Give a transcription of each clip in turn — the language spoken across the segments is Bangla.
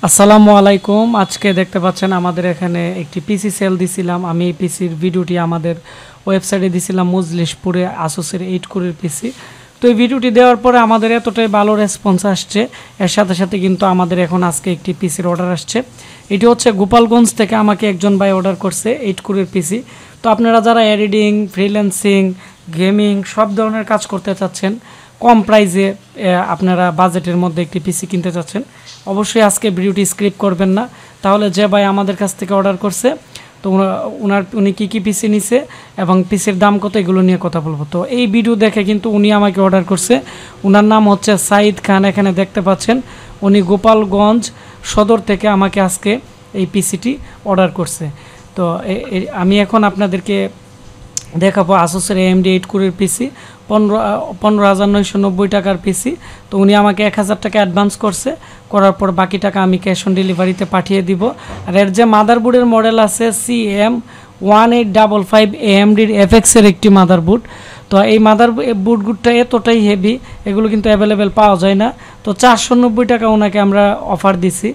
আসসালামু আলাইকুম। আজকে দেখতে পাচ্ছেন আমাদের এখানে একটি পিসি সেল দিছিলাম। আমি এই পিসির ভিডিওটি আমাদের ওয়েবসাইটে দিছিলাম মজলিশপুরে আসুসের 8 কোরের পিসি। তো এই ভিডিওটি দেওয়ার পরে আমাদের এতটাই ভালো রেসপন্স আসছে, এর সাথে সাথে কিন্তু আমাদের এখন আজকে একটি পিসির অর্ডার আসছে। এটি হচ্ছে গোপালগঞ্জ থেকে আমাকে একজন ভাই অর্ডার করছে 8 কোরের পিসি। তো আপনারা যারা এডিটিং, ফ্রিল্যান্সিং, গেমিং সব ধরনের কাজ করতে চাচ্ছেন, কম প্রাইসে আপনারা বাজেটের মধ্যে একটি পিসি কিনতে চাচ্ছেন, অবশ্যই আজকে ভিডিওটি স্ক্রিপ্ট করবেন না। তাহলে যে ভাই আমাদের কাছ থেকে অর্ডার করছে, তো উনি কী পিসি নিছে এবং পিসির দাম কত এগুলো নিয়ে কথা বলবো। তো এই ভিডিও দেখে কিন্তু উনি আমাকে অর্ডার করছে। উনার নাম হচ্ছে সাইদ খান, এখানে দেখতে পাচ্ছেন। উনি গোপালগঞ্জ সদর থেকে আমাকে আজকে এই পিসিটি অর্ডার করছে। তো আমি এখন আপনাদেরকে দেখাবো আসুসের AMD 8 কোরের পিসি, 15,990 টাকার পিসি। তো উনি আমাকে 1000 টাকা অ্যাডভান্স করছে, করার পর বাকি টাকা আমি ক্যাশ অন ডেলিভারিতে পাঠিয়ে দিব। আর এর যে মাদারবোর্ডের মডেল আছে CM1855 AMDর FX-এর একটি মাদারবোর্ড। তো এই মাদারবোর্ডটা এতটাই হেভি, এগুলো কিন্তু অ্যাভেলেবেল পাওয়া যায় না। তো 490 টাকা ওনাকে আমরা অফার দিছি,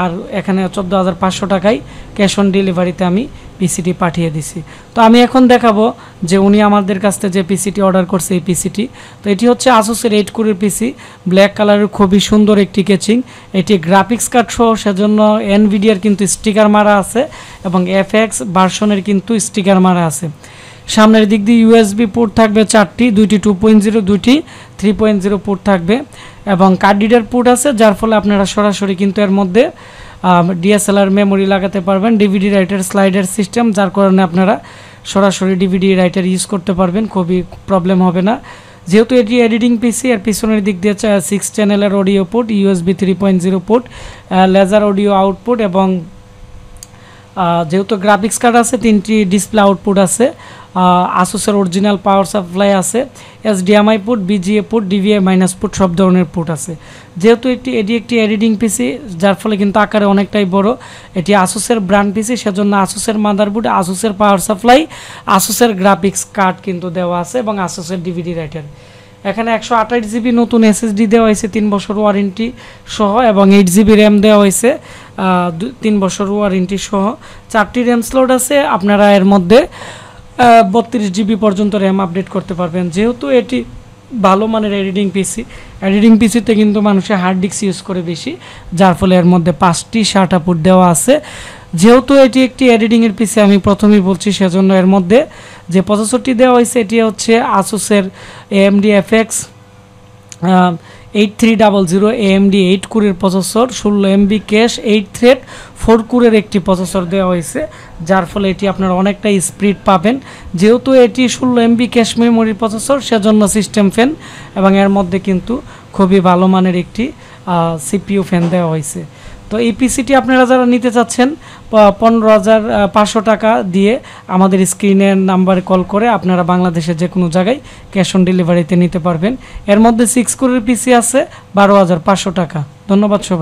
আর এখানে 14,500 টাকায় ক্যাশ অন ডেলিভারিতে আমি পিসিটি পাঠিয়ে দিছি। তো আমি এখন দেখাবো যে উনি আমাদের কাছ থেকে যে পিসিটি অর্ডার করছে এই পিসিটি। তো এটি হচ্ছে আসুসের 8 কোরের পিসি, ব্ল্যাক কালারের, খুবই সুন্দর একটি কেচিং। এটি গ্রাফিক্স কার্ড সহ, সেজন্য এনভিডিআর কিন্তু স্টিকার মারা আছে এবং FX ভার্সনের কিন্তু স্টিকার মারা আছে। সামনের দিক দিয়ে USB পোর্ট থাকবে 4টি, 2টি 2.0, 2টি 3.0 পোর্ট থাকবে এবং কার্ড রিডার পোর্ট আছে, যার ফলে আপনারা সরাসরি কিন্তু এর মধ্যে DSLR মেমোরি লাগাতে পারবেন। DVD রাইটার স্লাইডার সিস্টেম, যার কারণে আপনারা সরাসরি DVD রাইটার ইউজ করতে পারবেন, খুবই প্রবলেম হবে না। যেহেতু এটি এডিটিং পিসি, এর পিছনের দিক দিয়ে 6 চ্যানেলের audio port, USB 3.0 port, laser audio output এবং যেহেতু গ্রাফিক্স কার্ড আছে 3টি ডিসপ্লে আউটপুট আছে, আসুসের অরিজিনাল পাওয়ার সাপ্লাই আছে, HDMI port, BGA port, DVI- port, সব ধরনের পোর্ট আছে। যেহেতু এটি একটি এডিটিং পিসি, যার ফলে কিন্তু আকারে অনেকটাই বড়। এটি আসুসের ব্র্যান্ড পিসি, সেজন্য আসুসের মাদারবোর্ড, আসুসের পাওয়ার সাপ্লাই, আসুসের গ্রাফিক্স কার্ড কিন্তু দেওয়া আছে এবং আসুসের DVD রাইটার। এখানে 128 GB নতুন SSD দেওয়া হয়েছে 3 বছর ওয়ারেন্টি সহ এবং 8 GB র্যাম দেওয়া হয়েছে 3 বছর ওয়ারেন্টি সহ। 4টি র্যাম স্লট আছে, আপনারা এর মধ্যে 32 GB পর্যন্ত র্যাম আপডেট করতে পারবেন। যেহেতু এটি ভালো মানের এডিটিং পিসিতে কিন্তু মানুষে হার্ড ডিস্ক ইউজ করে বেশি, যার ফলে এর মধ্যে 5টি SATA পোর্ট দেওয়া আছে। যেহেতু এটি একটি এডিটিংয়ের পিসি, আমি প্রথমেই বলছি, সেজন্য এর মধ্যে যে প্রসেসরটি দেওয়া হয়েছে এটি হচ্ছে আসুসের AMD FX 8300 AMD 8 কোরের প্রসেসর, 16 MB ক্যাশ, 8 থ্রেড 4 কোরের একটি প্রসেসর দেওয়া হয়েছে, যার ফলে এটি আপনারা অনেকটা স্পিড পাবেন। যেহেতু এটি 16 MB ক্যাশ মেমোরির প্রসেসর, সেজন্য সিস্টেম ফ্যান এবং এর মধ্যে কিন্তু খুবই ভালো মানের একটি CPU ফ্যান দেওয়া হয়েছে। তো এই পিসিটি আপনারা যারা নিতে চাচ্ছেন 15,500 টাকা দিয়ে আমাদের স্ক্রিনের নাম্বারে কল করে আপনারা বাংলাদেশের যে কোনো জায়গায় ক্যাশ অন ডেলিভারিতে নিতে পারবেন। এর মধ্যে 6 কোরের পিসি আছে 12,500 টাকা। ধন্যবাদ সবাই।